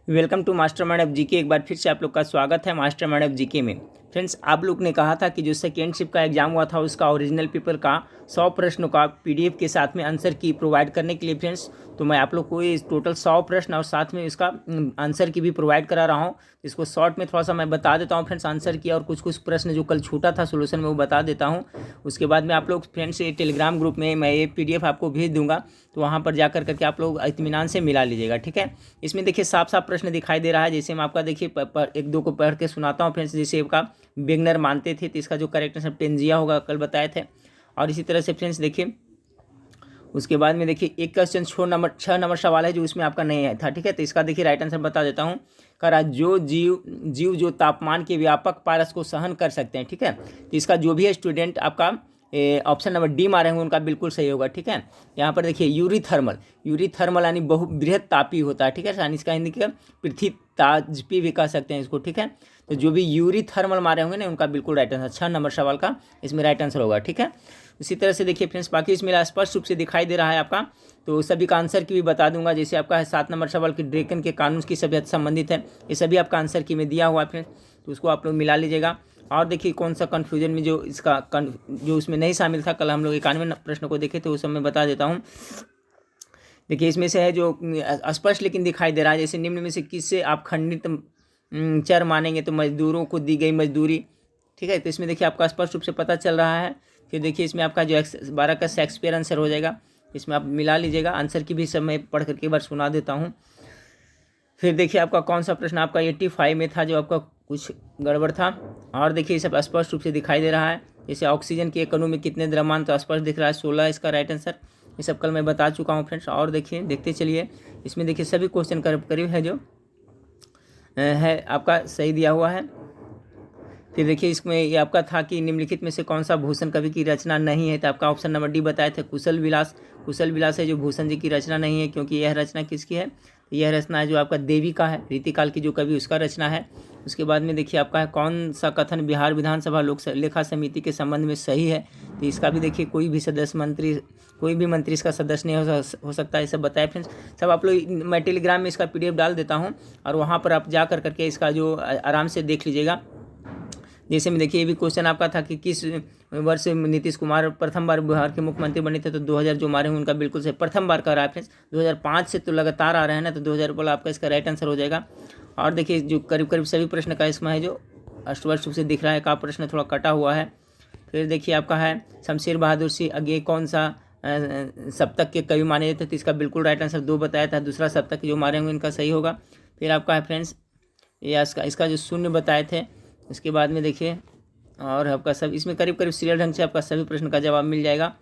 Welcome to mastermind of GK. एक बार फिर से आप लोग का स्वागत है मास्टरमाइंड ऑफ जीके में। फ्रेंड्स, आप लोग ने कहा था कि जो सेकेंड शिफ्ट का एग्जाम हुआ था उसका ओरिजिनल पेपर का 100 प्रश्नों का पीडीएफ के साथ में आंसर की प्रोवाइड करने के लिए फ्रेंड्स, तो मैं आप लोग को ये टोटल 100 प्रश्न और साथ में इसका आंसर की भी प्रोवाइड करा रहा हूँ। इसको शॉर्ट में थोड़ा सा मैं बता देता हूँ फ्रेंड्स आंसर की, और कुछ कुछ प्रश्न जो कल छूटा था सोल्यूशन में वो बता देता हूँ। उसके बाद में आप लोग फ्रेंड्स ये टेलीग्राम ग्रुप में मैं ये पीडीएफ आपको भेज दूंगा, तो वहाँ पर जा करके आप लोग इत्मीनान से मिला लीजिएगा। ठीक है, इसमें देखिए साफ साफ प्रश्न दिखाई दे रहा है। जैसे मैं आपका देखिए एक दो को पढ़ के सुनाता हूँ फ्रेंड्स। जैसे आपका बिगनर मानते थे तो इसका जो करेक्ट आंसर टेंजिया होगा, कल बताए थे। और इसी तरह से फ्रेंड्स देखिए उसके बाद में देखिए एक क्वेश्चन 6 नंबर सवाल है जो इसमें आपका नहीं आया था। ठीक है, तो इसका देखिए राइट आंसर बता देता हूँ। करा जो जीव जो तापमान के व्यापक पारस को सहन कर सकते हैं। ठीक है, तो इसका जो भी है स्टूडेंट आपका ऑप्शन नंबर डी मारे होंगे उनका बिल्कुल सही होगा। ठीक है, यहाँ पर देखिए यूरीथर्मल यानी बहुबृहत तापी होता है। ठीक है, इसका हिंदी का पृथ्वी ताजपी भी कह सकते हैं इसको। ठीक है, तो जो भी यूरीथर्मल मारे होंगे ना उनका बिल्कुल राइट आंसर 6 नंबर सवाल का इसमें राइट आंसर होगा। ठीक है, इसी तरह से देखिए फ्रेंड्स बाकी इसमें स्पष्ट रूप से दिखाई दे रहा है आपका, तो सभी का आंसर की भी बता दूंगा। जैसे आपका है 7 नंबर सवाल की ड्रेकन के कानून की सभ्यता संबंधित है, ये सभी आपका आंसर की में दिया हुआ है फ्रेंड्स, तो उसको आप लोग मिला लीजिएगा। और देखिए कौन सा कन्फ्यूजन में जो इसका जो उसमें नहीं शामिल था, कल हम लोग 91 प्रश्न को देखे थे, उस समय बता देता हूँ। देखिए इसमें से है जो स्पष्ट लेकिन दिखाई दे रहा है, जैसे निम्न में से किससे आप खंडित चर मानेंगे, तो मजदूरों को दी गई मजदूरी। ठीक है, तो इसमें देखिए आपका स्पष्ट रूप से पता चल रहा है। फिर देखिए इसमें आपका जो 12 का शेक्सपियर आंसर हो जाएगा, इसमें आप मिला लीजिएगा। आंसर की भी सब मैं पढ़ करके एक बार सुना देता हूँ। फिर देखिए आपका कौन सा प्रश्न आपका 85 में था जो आपका कुछ गड़बड़ था। और देखिए सब स्पष्ट रूप से दिखाई दे रहा है। जैसे ऑक्सीजन के एक अणु में कितने द्रव्यमान, तो स्पष्ट दिख रहा है 16 इसका राइट आंसर। ये सब कल मैं बता चुका हूँ फ्रेंड्स। और देखिए देखते चलिए इसमें देखिए सभी क्वेश्चन करीब है जो है आपका सही दिया हुआ है। फिर देखिए इसमें ये आपका था कि निम्नलिखित में से कौन सा भूषण कवि की रचना नहीं है, तो आपका ऑप्शन नंबर डी बताए थे कुशल विलास है जो भूषण जी की रचना नहीं है, क्योंकि यह रचना किसकी है, यह रचना है जो आपका देवी का है, रीतिकाल की जो कवि उसका रचना है। उसके बाद में देखिए आपका है कौन सा कथन बिहार विधानसभा लोक लेखा समिति के संबंध में सही है, तो इसका भी देखिए कोई भी मंत्री इसका सदस्य नहीं हो सकता, ये सब बताए फ्रेंड्स। सब आप लोग मैं टेलीग्राम में इसका पीडीएफ डाल देता हूँ, और वहाँ पर आप जा करके इसका जो आराम से देख लीजिएगा। जैसे में देखिए ये भी क्वेश्चन आपका था कि किस वर्ष नीतीश कुमार प्रथम बार बिहार के मुख्यमंत्री बने थे, तो 2000 जो मारे हैं उनका बिल्कुल से प्रथम बार का रहा है फ्रेंड्स। 2005 से तो लगातार आ रहे हैं ना, तो 2000 बोला आपका इसका राइट आंसर हो जाएगा। और देखिए जो करीब सभी प्रश्न का इसमें है जो स्पष्ट रूप से दिख रहा है, का प्रश्न थोड़ा कटा हुआ है। फिर देखिए आपका है शमशेर बहादुर सिंह आगे कौन सा सप्तक के कवि माने जाते थे, तो इसका बिल्कुल राइट आंसर 2 बताया था, दूसरा सप्तक जो मारे होंगे इनका सही होगा। फिर आपका है फ्रेंड्स ये इसका जो शून्य बताए थे, इसके बाद में देखिए और आपका सब इसमें करीब सीरियल ढंग से आपका सभी प्रश्न का जवाब मिल जाएगा।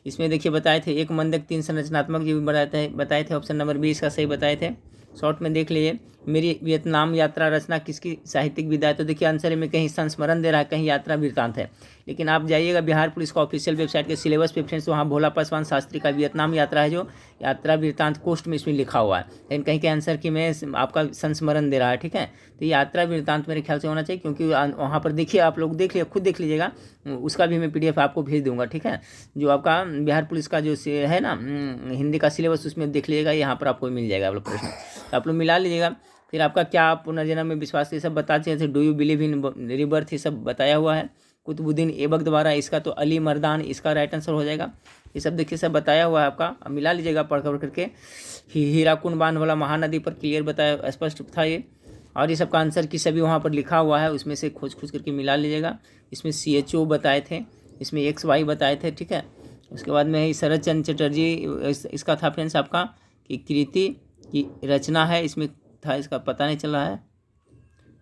इसमें देखिए बताए थे एक मंदक 3 संरचनात्मक जो भी बताए थे ऑप्शन नंबर बी इसका सही बताए थे। शॉर्ट में देख लीजिए मेरी वियतनाम यात्रा रचना किसकी साहित्यिक विधा है, तो देखिए आंसर में कहीं संस्मरण दे रहा है, कहीं यात्रा वृत्तांत है। लेकिन आप जाइएगा बिहार पुलिस का ऑफिशियल वेबसाइट के सिलेबस पे फ्रेंड्स, वहाँ भोला पासवान शास्त्री का वियतनाम यात्रा है जो यात्रा वृत्तांत कोस्ट में इसमें लिखा हुआ है, लेकिन कहीं के आंसर की में आपका संस्मरण दे रहा है। ठीक है, तो यात्रा वृत्तांत मेरे ख्याल से होना चाहिए, क्योंकि वहाँ पर देखिए आप लोग देख लीजिए, खुद देख लीजिएगा, उसका भी मैं पीडीएफ आपको भेज दूंगा। ठीक है, जो आपका बिहार पुलिस का जो है ना हिंदी का सिलेबस उसमें देख लीजिएगा, यहाँ पर आपको मिल जाएगा आप लोग प्रश्न, तो आप लोग मिला लीजिएगा। फिर आपका क्या पुनर्जन्म में विश्वास ये सब बताते हैं, do you believe in rebirth ये सब बताया हुआ है। कुतुबुद्दीन ऐबक द्वारा इसका तो अली मर्दान इसका राइट आंसर हो जाएगा। ये सब देखिए सब बताया हुआ है आपका, अब मिला लीजिएगा पढ़ करके। हीराकुंड बांध वाला महानदी पर क्लियर बताया स्पष्ट था ये, और ये सब का आंसर की सभी वहाँ पर लिखा हुआ है, उसमें से खोज करके मिला लीजिएगा। इसमें CHO बताए थे, इसमें XY बताए थे। ठीक है, उसके बाद में शरद चंद्र चटर्जी इसका था फ्रेंड्स आपका कि कृति की रचना है, इसमें था इसका पता नहीं चल रहा है।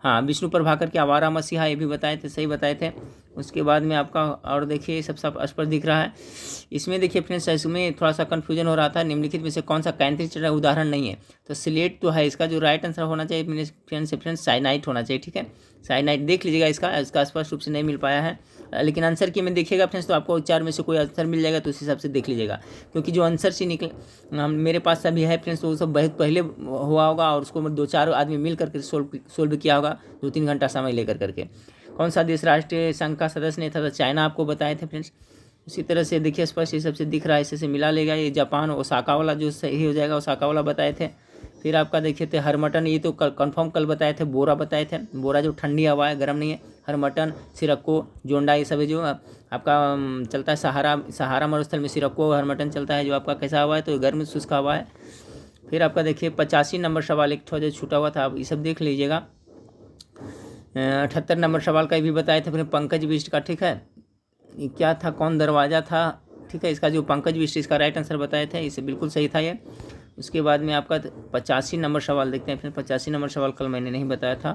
हाँ, विष्णु प्रभाकर के आवारा मसीहा ये भी बताए थे, सही बताए थे। उसके बाद में आपका और देखिए सब स्पष्ट दिख रहा है। इसमें देखिए फ्रेंड्स इसमें थोड़ा सा कन्फ्यूजन हो रहा था, निम्नलिखित में से कौन सा कैंथ्री उदाहरण नहीं है, तो सिलेट तो है, इसका जो राइट आंसर होना चाहिए मेरे फ्रेंड्स साइनाइट होना चाहिए। ठीक है, साइनाइट देख लीजिएगा, इसका स्पष्ट रूप से नहीं मिल पाया है, लेकिन आंसर की में देखिएगा फ्रेंड्स तो आपको 4 में से कोई आंसर मिल जाएगा, तो उस हिसाब से देख लीजिएगा, क्योंकि जो आंसर से निकले मेरे पास सभी है फ्रेंड्स, तो वो सब बहुत पहले हुआ होगा, और उसको 2-4 आदमी मिल करके सोल्व किया होगा 2-3 घंटा समय लेकर करके। कौन सा देश राष्ट्रीय संघ का सदस्य नहीं था, तो चाइना आपको बताए थे फ्रेंड्स। उसी तरह से देखिए स्पष्ट ये सबसे दिख रहा है, इससे मिला लेगा। ये जापान ओसाका वाला जो सही हो जाएगा, ओसाका वाला बताए थे। फिर आपका देखिए थे हरमटन, ये तो कंफर्म कल बताए थे, बोरा बताए थे, बोरा जो ठंडी हवा है, गर्म नहीं है। हरमटन, सिरक्को, जोंडा, ये सब है जो आपका चलता है सहारा मरुस्थल में सिरक्को हरमटन चलता है, जो आपका कैसा हवा है तो गर्म शुष्क हवा है। फिर आपका देखिए 85 नंबर सवाल एक जो छूटा हुआ था, आप ये सब देख लीजिएगा। 78 नंबर सवाल का भी बताए थे अपने पंकज बिष्ट का, ठीक है, ये क्या था, कौन दरवाज़ा था, ठीक है, इसका जो पंकज बिष्ट इसका राइट आंसर बताए थे, इसे बिल्कुल सही था ये। उसके बाद में आपका 85 नंबर सवाल देखते हैं फिर। 85 नंबर सवाल कल मैंने नहीं बताया था।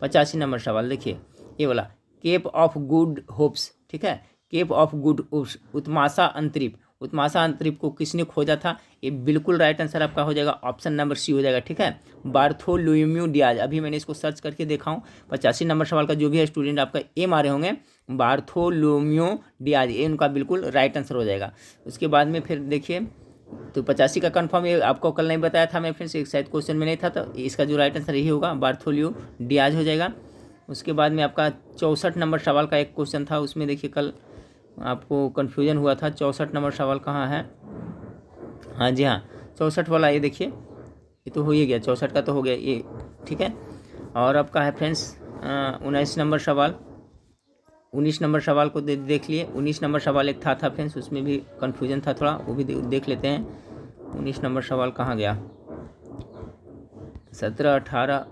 85 नंबर सवाल देखिए ये वाला, केप ऑफ गुड होप्स, ठीक है, केप ऑफ गुड होप्स, उत्मासा अंतरिप को किसने खोजा था? ये बिल्कुल राइट आंसर आपका हो जाएगा ऑप्शन नंबर सी हो जाएगा, ठीक है, बार्थोलोम्यू डियाज। अभी मैंने इसको सर्च करके देखा हूँ। 85 नंबर सवाल का जो भी है स्टूडेंट आपका ए मारे होंगे, बार्थोलोम्यू डियाज, ये उनका बिल्कुल राइट आंसर हो जाएगा। उसके बाद में फिर देखिए तो 85 का कंफर्म, ये आपको कल नहीं बताया था मैं फ्रेंड्स, एक शायद क्वेश्चन में नहीं था, तो इसका जो राइट आंसर यही होगा, बार्थोलियो डियाज हो जाएगा। उसके बाद में आपका 64 नंबर सवाल का एक क्वेश्चन था, उसमें देखिए कल आपको कन्फ्यूजन हुआ था। 64 नंबर सवाल कहाँ है? हाँ जी हाँ, 64 वाला ये देखिए, ये तो हो ही गया, 64 का तो हो गया ये, ठीक है। और आपका है फ्रेंड्स 19 नंबर सवाल, 19 नंबर सवाल को देख लिए। 19 नंबर सवाल एक था फ्रेंड्स, उसमें भी कन्फ्यूजन था थोड़ा, वो भी देख लेते हैं। 19 नंबर सवाल कहाँ गया? 17, 18,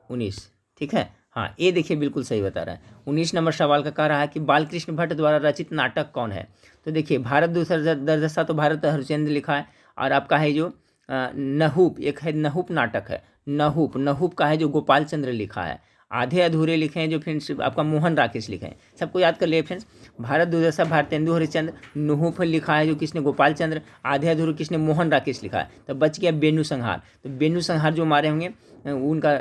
19, ठीक है, हाँ ये देखिए बिल्कुल सही बता रहा है। 19 नंबर सवाल का कह रहा है कि बालकृष्ण भट्ट द्वारा रचित नाटक कौन है? तो देखिए भारत दूसरा दरदशा तो भारत हरिश्चंद्र लिखा है, और आपका है जो नहूप, एक है नहूप नाटक है, नहूप का है जो गोपाल चंद्र लिखा है। आधे अधूरे लिखे हैं जो फ्रेंड्स आपका मोहन राकेश लिखे हैं, सबको याद कर लिए फ्रेंड्स। भारत दूरदर्शा भारतेंदु हरिश्चंद्र, नहूप लिखा है जो किसने? गोपाल चंद्र। आधे अधूरे किसने? मोहन राकेश लिखा है। तो बच गया बेनू संहार, तो बेनू संहार जो मारे होंगे उनका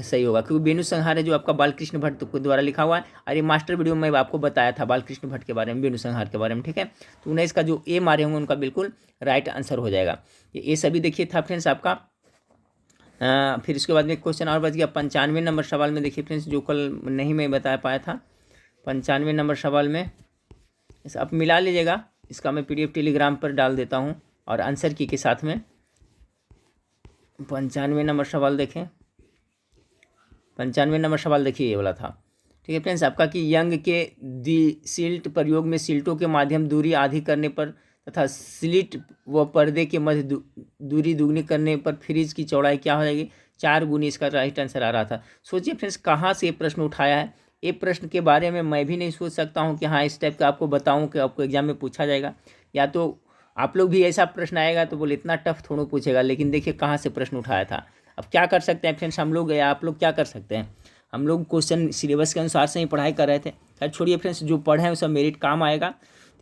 सही होगा, क्योंकि बेनू संहार है जो आपका बालकृष्ण भट्ट के द्वारा लिखा हुआ है। और ये मास्टर वीडियो में आपको बताया था बालकृष्ण भट्ट के बारे में, बेनू संहार के बारे में, ठीक है। तो 19 का जो ए मारे होंगे उनका बिल्कुल राइट आंसर हो जाएगा। ये सभी देखिए था फ्रेंड्स आपका। फिर इसके बाद में क्वेश्चन और बच गया 95 नंबर सवाल में, देखिए फ्रेंड्स जो कल नहीं मैं बता पाया था। 95 नंबर सवाल में आप मिला लीजिएगा, इसका मैं PDF टेलीग्राम पर डाल देता हूँ और आंसर की के साथ में। 95 नंबर सवाल देखें, 95 नंबर सवाल देखिए ये वाला था, ठीक है फ्रेंड्स आपका कि यंग के दी सिल्ट प्रयोग में सिल्टों के माध्यम दूरी आधी करने पर तथा स्लिट व पर्दे के मध्य दूरी दुगनी करने पर फ्रिज की चौड़ाई क्या हो जाएगी? 4 गुनी, इसका राइट आंसर आ रहा था। सोचिए फ्रेंड्स कहाँ से ये प्रश्न उठाया है। ये प्रश्न के बारे में मैं भी नहीं सोच सकता हूँ कि हाँ इस टाइप का आपको बताऊँ कि आपको एग्जाम में पूछा जाएगा, या तो आप लोग भी ऐसा प्रश्न आएगा तो बोले इतना टफ थोड़ा पूछेगा, लेकिन देखिए कहाँ से प्रश्न उठाया था। अब क्या कर सकते हैं फ्रेंड्स हम लोग, या आप लोग क्या कर सकते हैं, हम लोग क्वेश्चन सिलेबस के अनुसार से ही पढ़ाई कर रहे थे। खैर छोड़िए फ्रेंड्स, जो पढ़े हैं वो सब मेरिट काम आएगा।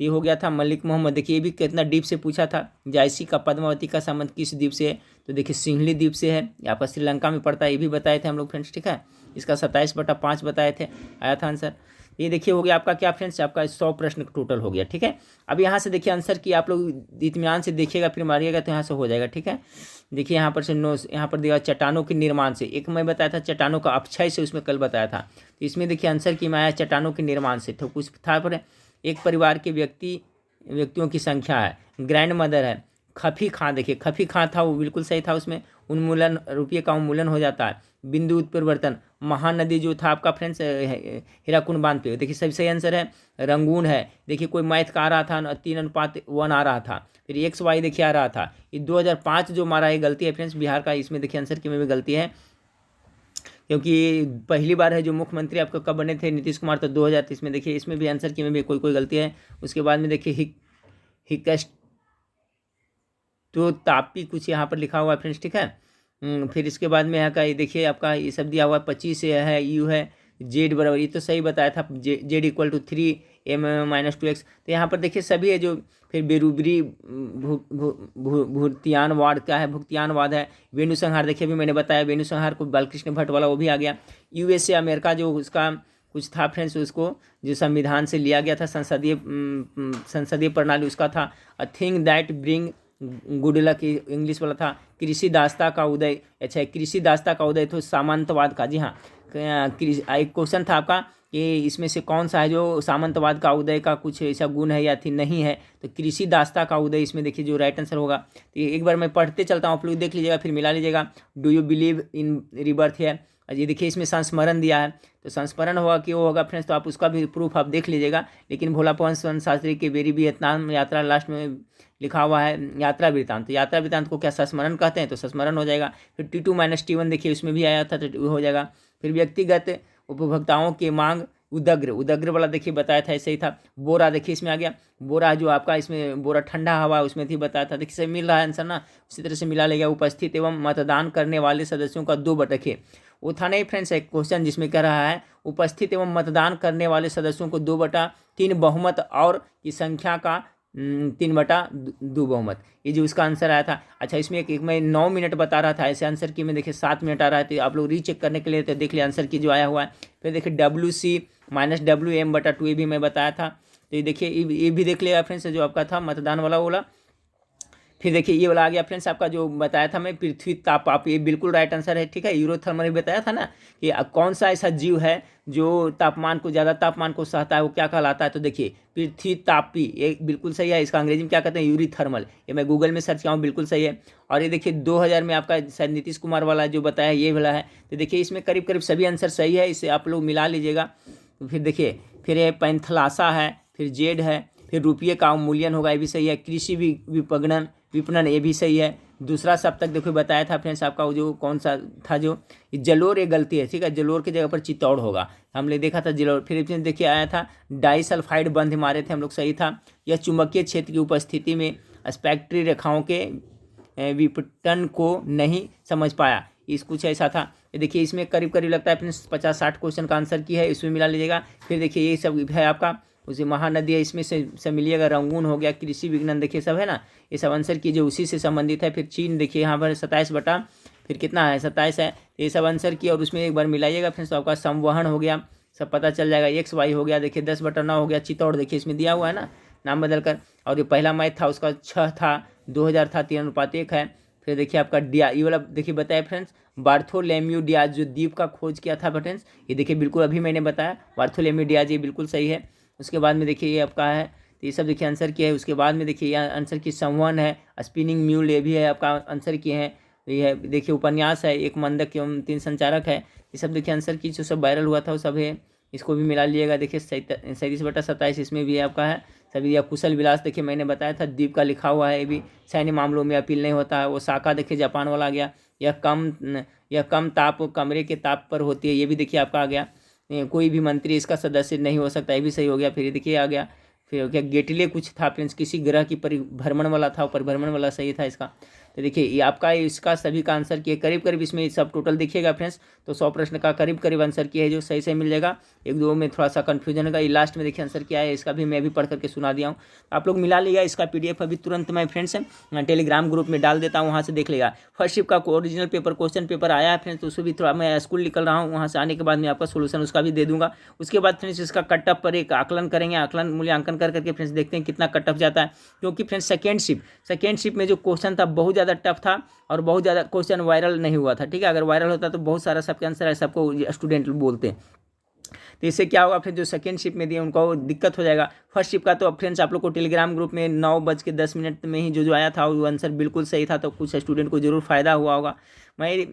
तो ये हो गया था मलिक मोहम्मद, देखिए ये भी कितना डीप से पूछा था। जायसी का पद्मावती का संबंध किस द्वीप से है? तो देखिए सिंहली द्वीप से है, आपका श्रीलंका में पड़ता है, ये भी बताए थे हम लोग फ्रेंड्स, ठीक है। इसका 27/5 बताए थे, आया था आंसर। ये देखिए हो गया आपका क्या फ्रेंड्स, आपका 100 प्रश्न टोटल हो गया, ठीक है। अब यहाँ से देखिए आंसर की आप लोग इत्मीनान से देखिएगा फिर मारिएगा तो यहाँ से हो जाएगा, ठीक है। देखिए यहाँ पर से यहाँ पर दिया चट्टानों के निर्माण से, एक मैं बताया था चट्टानों का अपक्षय से, उसमें कल बताया था। तो इसमें देखिए आंसर की में आया चट्टानों के निर्माण से, तो कुछ था पर एक परिवार के व्यक्तियों की संख्या है, ग्रैंड मदर है, खफी खां, देखिए खफी खां था वो बिल्कुल सही था, उसमें उन्मूलन, रुपये का उन्मूलन हो जाता है, बिंदु उत्परिवर्तन, महानदी जो था आपका फ्रेंड्स हीराकुंड बांध पे, देखिए सही आंसर है रंगून है। देखिए कोई मैथ का आ रहा था 3:1 आ रहा था, फिर XY देखिए आ रहा था। ये 2005 जो हमारा ये गलती है फ्रेंड्स बिहार का, इसमें देखिए आंसर की में भी गलती है, क्योंकि पहली बार है जो मुख्यमंत्री आपको कब बने थे नीतीश कुमार, तो 2023 में, देखिए इसमें भी आंसर की में भी कोई गलती है। उसके बाद में देखिए हिकस्ट तो तापी कुछ यहाँ पर लिखा हुआ है फ्रेंड्स, ठीक है। फिर इसके बाद में यहाँ का ये देखिए आपका ये सब दिया हुआ है 25 है, यू है जेड बराबर, ये तो सही बताया था, जेड इक्वल टू 3m-2x। तो यहाँ पर देखिए सभी है जो, फिर बेरूबरी भूतियानवाद क्या है, भुक्तियानवाद है, वेणु संहार देखिए अभी मैंने बताया, वेणु संहार को बालकृष्ण भट्ट वाला वो भी आ गया। USA अमेरिका जो उसका कुछ था फ्रेंड्स, उसको जो संविधान से लिया गया था, संसदीय प्रणाली उसका था। A thing that bring good luck English वाला था। कृषि दास्ता का उदय, अच्छा कृषि दास्ता का उदय तो सामंतवाद का, जी हाँ एक क्वेश्चन था आपका कि इसमें से कौन सा है जो सामंतवाद का उदय का कुछ ऐसा गुण है या थी नहीं है, तो कृषि दासता का उदय इसमें देखिए जो राइट आंसर होगा। तो एक बार मैं पढ़ते चलता हूँ, आप लोग देख लीजिएगा फिर मिला लीजिएगा। Do you believe in rebirth है, ये देखिए इसमें संस्मरण दिया है, तो संस्मरण होगा कि वो होगा फ्रेंड्स, तो आप उसका भी प्रूफ आप देख लीजिएगा। लेकिन भोला पवन शास्त्री की बेरी वियतनाम यात्रा लास्ट में लिखा हुआ है यात्रा वृत्तांत, तो यात्रा वृत्तांत को क्या संस्मरण कहते हैं, तो संस्मरण हो जाएगा। फिर T2-T1 देखिए उसमें भी आया था, तो हो जाएगा। फिर व्यक्तिगत उपभोक्ताओं की मांग, उदग्र वाला देखिए बताया था, ऐसे ही था। बोरा देखिए इसमें आ गया, बोरा जो आपका इसमें बोरा ठंडा हवा उसमें थी बताया था, देखिए मिल रहा है आंसर ना, उसी तरह से मिला लेगा। उपस्थित एवं मतदान करने वाले सदस्यों का 2/6, वो था नहीं फ्रेंड्स एक क्वेश्चन जिसमें कह रहा है उपस्थित एवं मतदान करने वाले सदस्यों को 2/3 बहुमत और की संख्या का 3/2 बहुमत, ये जो उसका आंसर आया था। अच्छा इसमें एक मैं 9 मिनट बता रहा था, ऐसे आंसर की में देखिए 7 मिनट आ रहा है, तो आप लोग रीचेक करने के लिए तो देख लिया आंसर की जो आया हुआ है। फिर देखिए WC-WM/2 ये भी मैं बताया था, तो ये देखिए ये भी देख लिएगा फ्रेंड्स जो आपका था मतदान वाला बोला। फिर देखिए ये वाला आ गया फ्रेंड्स आपका जो बताया था मैं पृथ्वी ताप आप, ये बिल्कुल राइट आंसर है, ठीक है। यूरोथर्मल बताया था ना कि कौन सा ऐसा जीव है जो तापमान को ज़्यादा तापमान को सहता है, वो क्या कहलाता है, तो देखिए पृथ्वी तापी, ये बिल्कुल सही है। इसका अंग्रेजी में क्या कहते हैं, यूरीथर्मल, ये मैं गूगल में सर्च किया हूँ, बिल्कुल सही है। और ये देखिए 2000 में आपका शायद नीतीश कुमार वाला जो बताया ये वाला है, तो देखिए इसमें करीब करीब सभी आंसर सही है, इसे आप लोग मिला लीजिएगा। फिर देखिए फिर ये पैंथलासा है, फिर जेड है, फिर रुपये का अवमूल्यन होगा, ये भी सही है। कृषि विपणन ये भी सही है। दूसरा सप्तक देखो बताया था फ्रेंड्स आपका वो जो कौन सा था जो जलोर, ये गलती है, ठीक है, जलोर की जगह पर चित्तौड़ होगा, हमने देखा था जलोर। फिर इसमें देखिए आया था डाइसल्फाइड बंध मारे थे हम लोग, सही था। यह चुंबकीय क्षेत्र की उपस्थिति में स्पेक्ट्री रेखाओं के विपटन को नहीं समझ पाया, इस कुछ ऐसा था। ये देखिए इसमें करीब करीब लगता है फ्रेंड्स 50-60 क्वेश्चन का आंसर की है, इसमें मिला लीजिएगा। फिर देखिए ये सब है आपका उसी महानदी है, इसमें से मिलिएगा। रंगून हो गया, कृषि विज्ञान देखिए सब है ना, ये सब आंसर कीजिए, उसी से संबंधित है। फिर चीन देखिए यहाँ पर 27 फिर कितना है 27 है, ये सब आंसर किया और उसमें एक बार मिलाइएगा फ्रेंड्स, तो आपका संवहन हो गया, सब पता चल जाएगा। XY हो गया, देखिए 10/9 हो गया। चित्तौड़ देखिए इसमें दिया हुआ है ना नाम बदल कर। और जो पहला मैथ था उसका 6 था, 2000 था, 3:1 है। फिर देखिए आपका डिया, ये वाला देखिए बताया फ्रेंड्स, बार्थोलोम्यू डियाज जो द्वीप का खोज किया था फ्रेंड्स, ये देखिए बिल्कुल अभी मैंने बताया बार्थोलोम्यू डियाज, ये बिल्कुल सही है। उसके बाद में देखिए ये आपका है, तो ये सब देखिए आंसर किया है। उसके बाद में देखिए यहाँ आंसर की संवहन है, स्पिनिंग म्यूल ये भी है आपका आंसर किए हैं। ये है देखिए उपन्यास है, एक मंदक एवं 3 संचारक है, ये सब देखिए आंसर की जो सब वायरल हुआ था वो सब है, इसको भी मिला लीजिएगा। देखिए 37/27 इसमें भी है आपका है सभी। या कुशल विलास देखिए मैंने बताया था द्वीप का लिखा हुआ है, ये भी सैन्य मामलों में अपील नहीं होता है। वो साका देखिए जापान वाला आ गया। यह कम ताप कमरे के ताप पर होती है, ये भी देखिए आपका आ गया। कोई भी मंत्री इसका सदस्य नहीं हो सकता, ये भी सही हो गया। फिर ये देखिए आ गया, फिर हो गया गेटले कुछ था फ्रेंड्स, किसी ग्रह की परिभ्रमण वाला था, परिभ्रमण वाला सही था इसका। तो देखिए ये आपका इसका सभी का आंसर किए करीब करीब, इसमें सब टोटल देखिएगा फ्रेंड्स, तो 100 प्रश्न का करीब करीब आंसर किया है, जो सही सही मिल जाएगा। 1-2 में थोड़ा सा कन्फ्यूजन होगा, ये लास्ट में देखिए आंसर क्या है, इसका भी मैं भी पढ़ करके सुना दिया हूँ, आप लोग मिला लिया। इसका PDF अभी तुरंत मैं फ्रेंड्स टेलीग्राम ग्रुप में डाल देता हूँ, वहाँ से देख लेगा। फर्स्ट शिफ्ट का ओरिजिनल पेपर क्वेश्चन पेपर आया है फ्रेंड्स, तो उसको भी थोड़ा मैं स्कूल निकल रहा हूँ, वहाँ से आने के बाद में आपका सोल्यूशन उसका भी दे दूँगा। उसके बाद फ्रेंड्स इसका कटअप पर एक आकलन करेंगे, आकलन मूल्यांकन करके फ्रेंड्स देखते हैं कितना कटअप जाता है। क्योंकि फ्रेंड्स सेकेंड शिफ्ट में जो क्वेश्चन था बहुत ज़्यादा टफ था और बहुत ज़्यादा क्वेश्चन वायरल नहीं हुआ था, ठीक है। अगर वायरल होता तो बहुत सारा सबके आंसर है, सबको स्टूडेंट बोलते हैं, तो इससे क्या होगा फिर जो सेकेंड शिफ्ट में दिए उनको दिक्कत हो जाएगा। फर्स्ट शिफ्ट का तो फ्रेंड्स आप लोग को टेलीग्राम ग्रुप में 9:10 में ही जो आया था वो आंसर बिल्कुल सही था, तो कुछ स्टूडेंट को जरूर फायदा हुआ होगा, मैं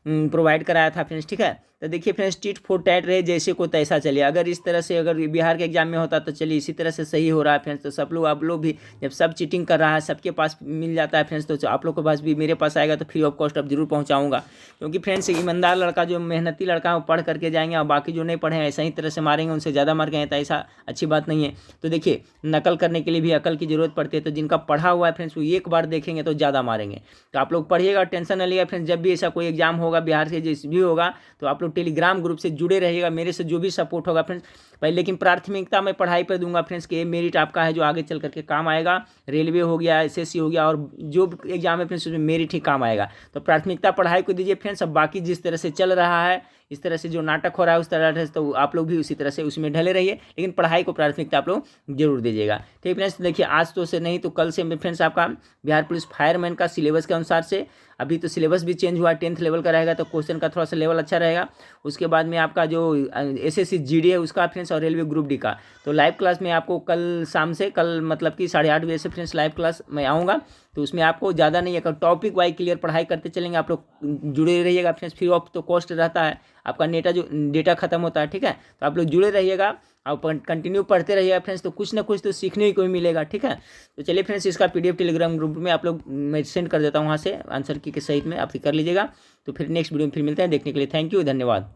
प्रोवाइड कराया था फ्रेंड्स, ठीक है। तो देखिए फ्रेंड्स टिट फॉर टैट रहे जैसे को तैसा चलिए, अगर इस तरह से अगर बिहार के एग्जाम में होता तो चलिए इसी तरह से सही हो रहा है फ्रेंड्स। तो सब लोग आप लोग भी जब सब चीटिंग कर रहा है सबके पास मिल जाता है फ्रेंड्स, तो आप लोग के पास भी मेरे पास आएगा तो फ्री ऑफ कॉस्ट अब जरूर पहुँचाऊँगा। क्योंकि फ्रेंड्स ईमानदार लड़का जो मेहनती लड़का है वो पढ़ करके जाएंगे और बाकी जो नहीं पढ़े ऐसा ही तरह से मारेंगे, उनसे ज़्यादा मार गए तो ऐसा अच्छी बात नहीं है। तो देखिए नकल करने के लिए भी अकल की जरूरत पड़ती है, तो जिनका पढ़ा हुआ है फ्रेंड्स वो एक बार देखेंगे तो ज़्यादा मारेंगे। तो आप लोग पढ़िएगा, टेंशन न लीजिएगा फ्रेंड्स। जब भी ऐसा कोई एग्जाम होगा बिहार से जिस भी होगा तो आप लोग टेलीग्राम ग्रुप से जुड़े रहिएगा, मेरे से जो भी सपोर्ट होगा फ्रेंड्स भाई। लेकिन प्राथमिकता मैं पढ़ाई पर दूंगा फ्रेंड्स, कि मेरिट आपका है जो आगे चल करके काम आएगा। रेलवे हो गया, SSC हो गया, और जो एग्जाम है फ्रेंड्स उसमें मेरिट ही काम आएगा। तो प्राथमिकता पढ़ाई को दीजिए फ्रेंड्स। अब बाकी जिस तरह से चल रहा है इस तरह से जो नाटक हो रहा है उस तरह से, तो आप लोग भी उसी तरह से उसमें ढले रहिए, लेकिन पढ़ाई को प्राथमिकता आप लोग जरूर दीजिएगा। ठीक फ्रेंड्स, देखिए आज तो से नहीं तो कल से फ्रेंड्स आपका बिहार पुलिस फायरमैन का सिलेबस के अनुसार से, अभी तो सिलेबस भी चेंज हुआ, 10th लेवल का रहेगा तो क्वेश्चन का थोड़ा सा लेवल अच्छा रहेगा। उसके बाद में आपका जो SSC GD है उसका फ्रेंड्स और रेलवे ग्रुप डी का, तो लाइव क्लास में आपको कल शाम से, कल मतलब कि 8:30 बजे से फ्रेंड्स लाइव क्लास में आऊँगा। तो उसमें आपको ज़्यादा नहीं है, टॉपिक वाइज क्लियर पढ़ाई करते चलेंगे, आप लोग जुड़े रहिएगा फ्रेंड्स। फ्री ऑफ तो कॉस्ट रहता है, आपका डेटा खत्म होता है, ठीक है। तो आप लोग जुड़े रहिएगा और कंटिन्यू पढ़ते रहिएगा फ्रेंड्स, तो कुछ ना कुछ तो सीखने को ही मिलेगा, ठीक है। तो चलिए फ्रेंड्स, इसका PDF टेलीग्राम ग्रुप में आप लोग मैं सेंड कर देता हूँ, वहाँ से आंसर की सहित में आप कर लीजिएगा। तो फिर नेक्स्ट वीडियो में फिर मिलते हैं, देखने के लिए थैंक यू, धन्यवाद।